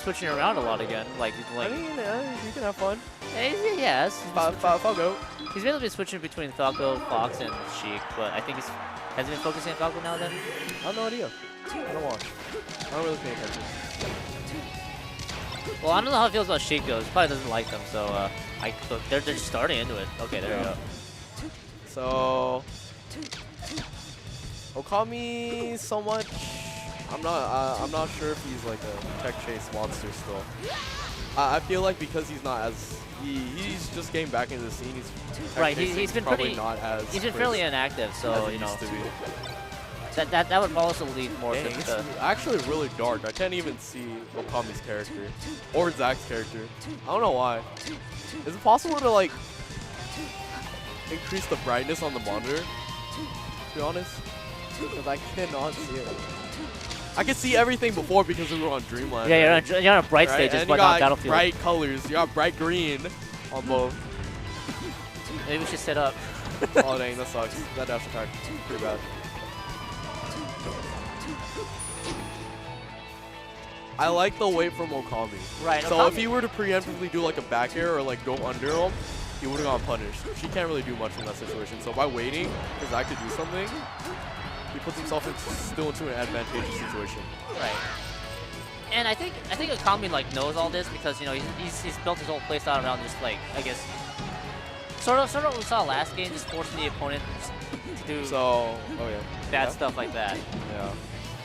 switching around a lot again. Like I mean, you can have fun. yes. Falco. He's mainly been switching between Falco, Fox, and Sheik, but I think has he been focusing on Falco now then? I have no idea. I don't watch. I don't really pay attention. Well, I don't know how he feels about Sheik though. He probably doesn't like them, so they're just starting into it. Okay, there we go. So Okami, so much. I'm not sure if he's like a tech chase monster still. I feel like because he's not as he's just getting back into the scene. He's been pretty not as he's been fairly inactive, so you know. To be. That would also lead more to it's actually really dark. I can't even see Okami's character or Zack's character. I don't know why. Is it possible to like increase the brightness on the monitor? To be honest, because I cannot see it. I can see everything before because we were on Dreamland. Yeah, right? you're on a bright right? stages, And but you got not Battlefield. bright colors. You got bright green on both. Maybe we should set up. Oh dang, that sucks. That dash attack, pretty bad. I like the weight from Okami. Right. So Okami, if he were to preemptively do like a back air or like go under him, he would have gotten punished. She can't really do much in that situation. So by waiting for Zack to do something, he puts himself still into an advantageous situation. Right. And I think Okami like knows all this because you know he's built his whole playstyle around just like I guess sort of what we saw last game, just forcing the opponent to do bad stuff like that. Yeah.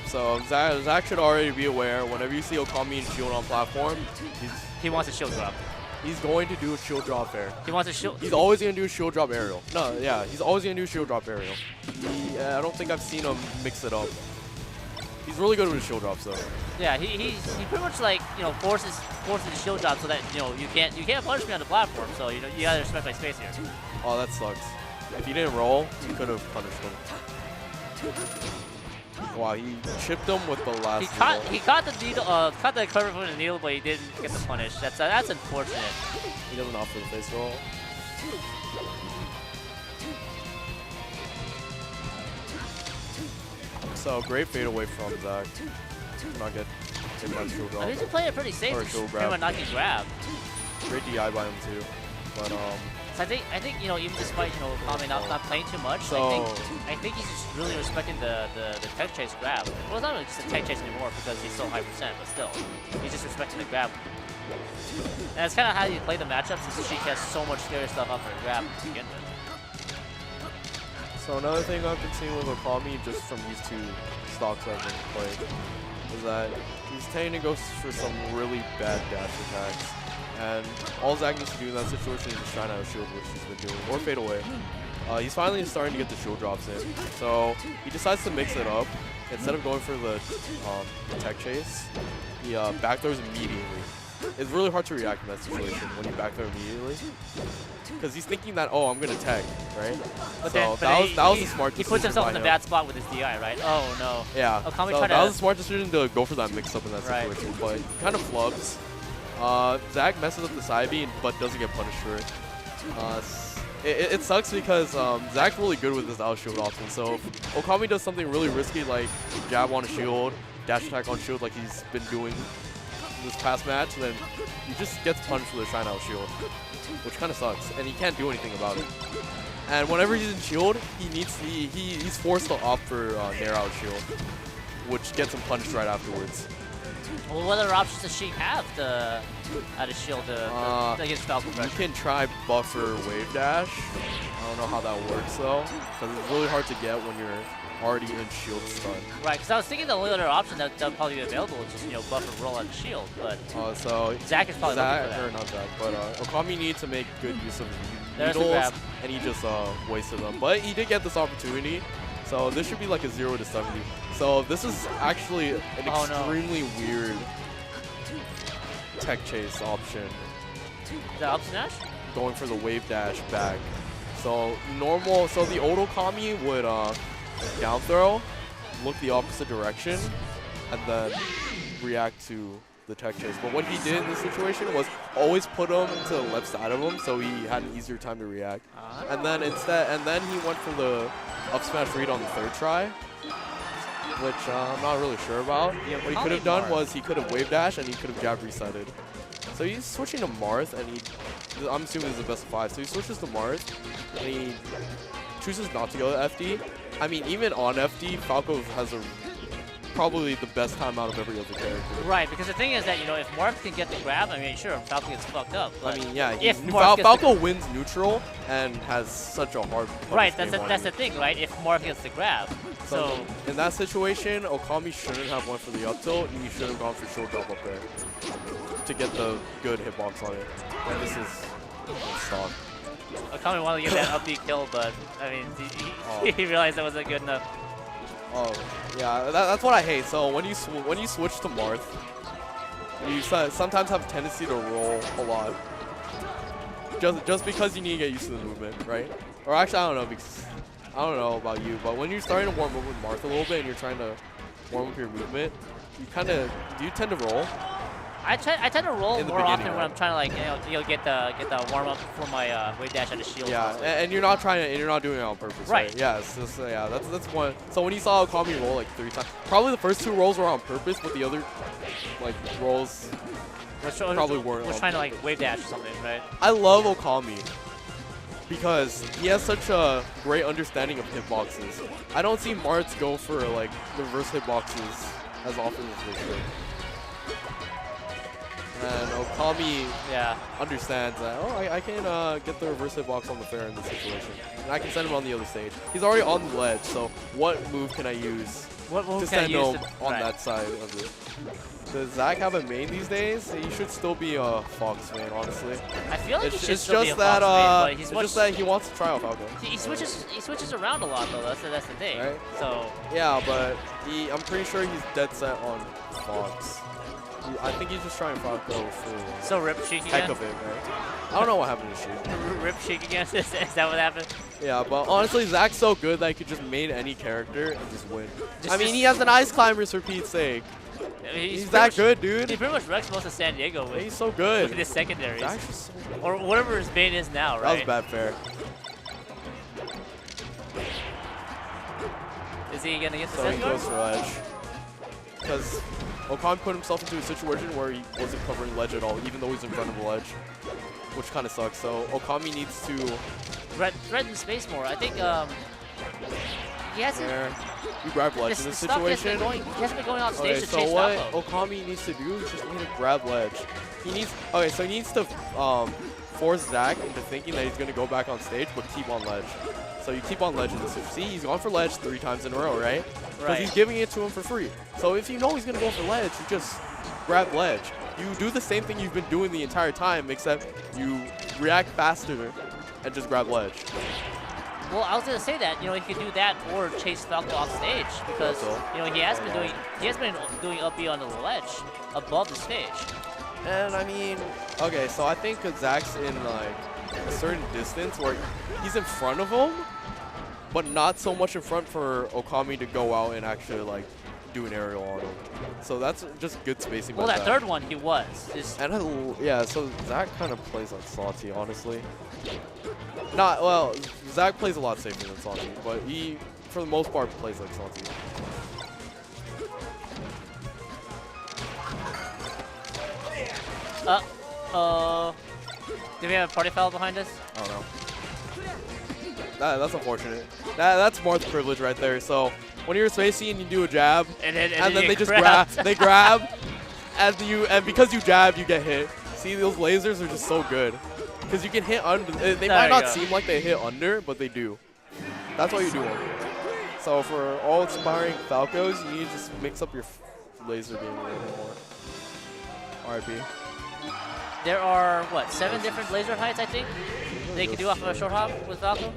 So Zack should already be aware whenever you see Okami and shield on platform, he wants a shield drop. He's going to do a shield drop air. He wants a shield. He's always going to do a shield drop aerial. No, yeah, he's always going to do a shield drop aerial. I don't think I've seen him mix it up. He's really good with his shield drops though. Yeah, he pretty much like forces the shield drop so that you can't punish me on the platform. So you gotta respect my space here. Oh, that sucks. If he didn't roll, you could have punished him. Wow, he chipped him with the last. He caught the needle, caught the cover with the needle, but he didn't get the punish. That's unfortunate. He doesn't opt for the face roll. So great fade away from Zack. Not get that shield drop. I mean, he's playing it pretty safe. Pretty much not get grabbed. Great DI by him too, but So I think even despite Okami not playing too much, I think he's just really respecting the tech chase grab. Well, it's not really just a tech chase anymore because he's so high percent, but still, he's just respecting the grab. And that's kind of how you play the matchup since Sheik has so much scary stuff up her grab to begin with. So another thing I've been seeing with Okami just from these two stocks I've been playing is that he's tending to go for some really bad dash attacks. And all Zack needs to do in that situation is just try out a shield, which he's been doing, or fade away. He's finally starting to get the shield drops in. So he decides to mix it up. Instead of going for the tech chase, he back throws immediately. It's really hard to react in that situation when you back throw immediately. Because he's thinking that, oh, I'm going to tech, right? But so that was a smart decision. He puts himself in a bad spot with his DI, right? Oh, no. Yeah, so that was a smart decision to go for that mix-up in that situation. Right. But he kind of flubs. Zack messes up the side B, but doesn't get punished for it. It sucks because Zack's really good with his out shield option. So if Okami does something really risky like jab on a shield, dash attack on shield like he's been doing this past match, then he just gets punished with a shine out shield, which kind of sucks, and he can't do anything about it. And whenever he's in shield, he's forced to opt for nair out shield, which gets him punished right afterwards. Well, what other options does Sheik have to add a shield against Falco pressure? You can try buffer wave dash. I don't know how that works though, because it's really hard to get when you're already in shield stun. Right, because I was thinking the only other option that would probably be available is just buffer roll out shield, but so Zack is probably looking for that. Or not Zack, but Okami needs to make good use of needles, and he just wasted them. But he did get this opportunity. So this should be like a 0 to 70. So this is actually an extremely weird tech chase option. The up smash? Going for the wave dash back. So the old Okami would down throw, look the opposite direction, and then react to the tech chase. But what he did in this situation was always put him to the left side of him, so he had an easier time to react. And then he went for the up smash read on the third try. which I'm not really sure about. Yeah, what he could have done was he could have wave dash and he could have jab resetted. So he's switching to Marth, and I'm assuming this is the best of 5. So he switches to Marth, and he chooses not to go to FD. I mean, even on FD, Falco has probably the best time out of every other character. Right, because the thing is that, you know, if Marth can get the grab, I mean, sure, Falco gets fucked up. But I mean, yeah, if Falco wins neutral and has such a hard right, that's the thing, right? If Marth gets the grab. So in that situation, Okami shouldn't have went for the up tilt, and he should have gone for short drop up there to get the good hitbox on it. And this is stock. Okami wanted to get that up B kill, but I mean, he realized that wasn't good enough. Oh, yeah, that's what I hate. So when you switch to Marth, you sometimes have a tendency to roll a lot, just because you need to get used to the movement, right? Or actually, I don't know, because I don't know about you, but when you're starting to warm up with Marth a little bit and you're trying to warm up your movement, you do you tend to roll? I tend to roll more often when right? I'm trying to, like, you know get the warm up for my wave dash out of shield. Yeah, and you're not doing it on purpose, right? Yes, yeah, that's one. So when you saw Okami roll like 3 times, probably the first 2 rolls were on purpose, but the other like rolls probably weren't. Was trying to like wave dash or something, right? I love Okami because he has such a great understanding of hitboxes. I don't see Marth go for like reverse hitboxes as often as they should. And Okami understands that, oh, I can get the reverse hitbox on the fair in this situation. And I can send him on the other stage. He's already on the ledge, so what move can I use to send him on that side of it? Does Zack have a main these days? He should still be a Fox main, honestly. I feel like he should it's still just be a Fox main, but it's just that he wants to try out Falco. He switches around a lot, though. That's the thing. Right? So yeah, but I'm pretty sure he's dead set on Fox. I think he's just trying Falco for so rip Sheik again? heck of it, right? I don't know what happened to Sheik. Rip Sheik again? Is that what happened? Yeah, but honestly, Zack's so good that he could just main any character and just win. I mean, he has an Ice Climbers for Pete's sake. He's that good, dude. He pretty much wrecks most of San Diego with, he's so good. with his secondaries. So good. Or whatever his main is now, right? That was bad fair. Is he going to get the So he goes for ledge. Because Okami put himself into a situation where he wasn't covering ledge at all, even though he's in front of the ledge, which kind of sucks. So Okami needs to threaten space more. I think he hasn't. You grab ledge in this situation. He hasn't been going off stage to so chase what Falco. Okami needs to do is just need to grab ledge. He needs to force Zack into thinking that he's going to go back on stage, but keep on ledge. So you keep on ledge in this situation. See, he's gone for ledge 3 times in a row, right? Because he's giving it to him for free. So if you know he's going to go for ledge, you just grab ledge. You do the same thing you've been doing the entire time, except you react faster and just grab ledge. Well, I was gonna say that, you know, he could do that or chase Falco off stage because you know he has been doing up B on the ledge above the stage. And I mean, okay, so I think Zack's in like a certain distance where he's in front of him, but not so much in front for Okami to go out and actually like do an aerial on him. So that's just good spacing. Well, that third one he was. Yeah, so Zack kind of plays like salty, honestly. Zack plays a lot safer than salty, but he, for the most part, plays like salty. Do we have a party foul behind us? I don't know. That's unfortunate. That's Marth's privilege right there. So when you're spacing and you do a jab, and then they just grab, and because you jab, you get hit. See, those lasers are just so good because you can hit under. They might not seem like they hit under, but they do. That's why you do them. So for all expiring Falcos, you need to just mix up your laser beam a little bit more. RIP. There are, what, 7 different laser heights, I think? They can do off of a short hop with Falco?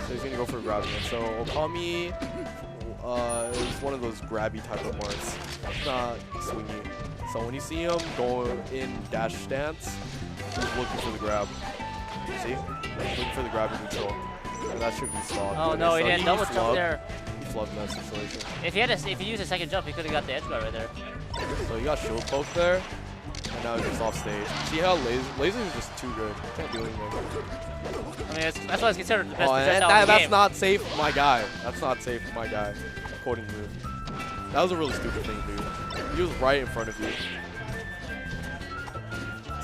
So he's going to go for grabbing it. So Okami is one of those grabby type of marks. It's not swingy. So when you see him go in dash stance, he's looking for the grab. See? Looking for the grab in neutral. And that should be stock. Oh no, he didn't double jump there. He flubbed in that situation. If he used a second jump, he could have got the edge guard right there. So he got shield poke there. And now he's just off stage. See how lasers are just too good. Can't do anything. I mean, that's why it's considered the best projectile in the that's game. not safe, my guy. That's not safe, my guy. Quoting move. That was a really stupid thing, dude. He was right in front of you.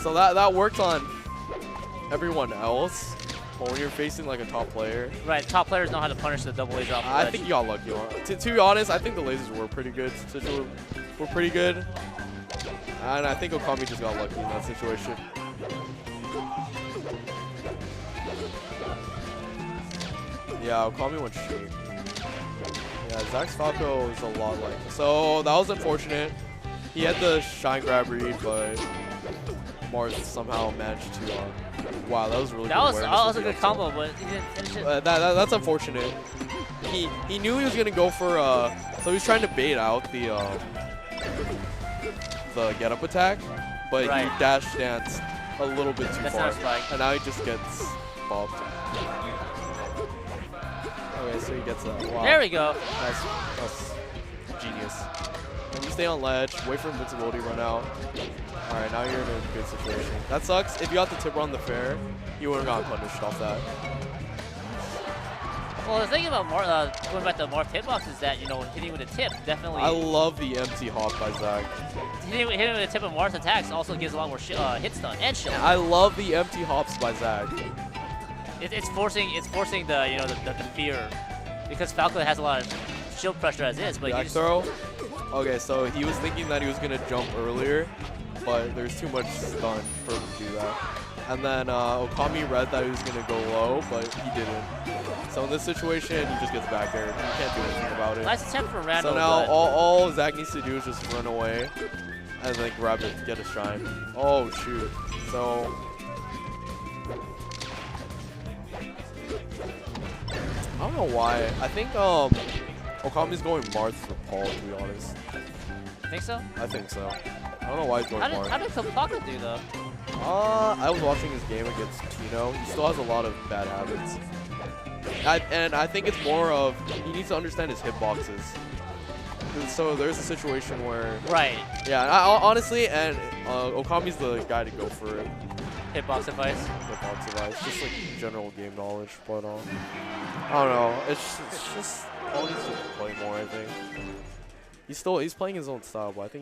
So that worked on everyone else. But when you're facing like a top player. Right, top players know how to punish the double laser off the I ledge. think you got lucky. To be honest, I think the lasers were pretty good. Were pretty good. And I think Okami just got lucky in that situation. Yeah, Okami went Sheik. Yeah, Zack's Falco is a lot like. So that was unfortunate. He had the shine grab read, but Marth somehow managed to. Wow, that was really. That was a good combo, but he didn't finish it. That's unfortunate. He knew he was gonna go for so he was trying to bait out the get up attack, but he dash danced a little bit too far, and now he just gets bopped. Okay, so he gets that. Wow. There we go. That's genius. And you stay on ledge, wait for invincibility run out. Alright, now you're in a good situation. That sucks. If you got the tip on the fair, you wouldn't have gotten punished off that. Well, the thing about going back to Marth hitbox is that, you know, hitting with a tip definitely. I love the empty hop by Zack. Hitting with a tip of Marth attacks also gives a lot more hit stun and shield. I love the empty hops by Zack. It's forcing the the fear, because Falco has a lot of shield pressure as is. But back throw. Okay, so he was thinking that he was gonna jump earlier, but there's too much stun for him to do that. And then Okami read that he was gonna go low, but he didn't. So in this situation, he just gets back air. He can't do anything about it. Nice attempt from Randall. So now all Zack needs to do is just run away and then grab it to get a shine. Oh shoot. So I don't know why. I think Okami's going Marth for Paul, to be honest. Think so? I think so. I don't know why he's going Marth. How did Falco do though? I was watching his game against Tino. He still has a lot of bad habits. And I think it's more of he needs to understand his hitboxes. So there's a situation where. Right. Yeah, honestly, and Okami's the guy to go for it. Hitbox advice? Hitbox advice. Just like general game knowledge, but I don't know. It's just Paul needs to play more, I think. He's playing his own style, but I think he's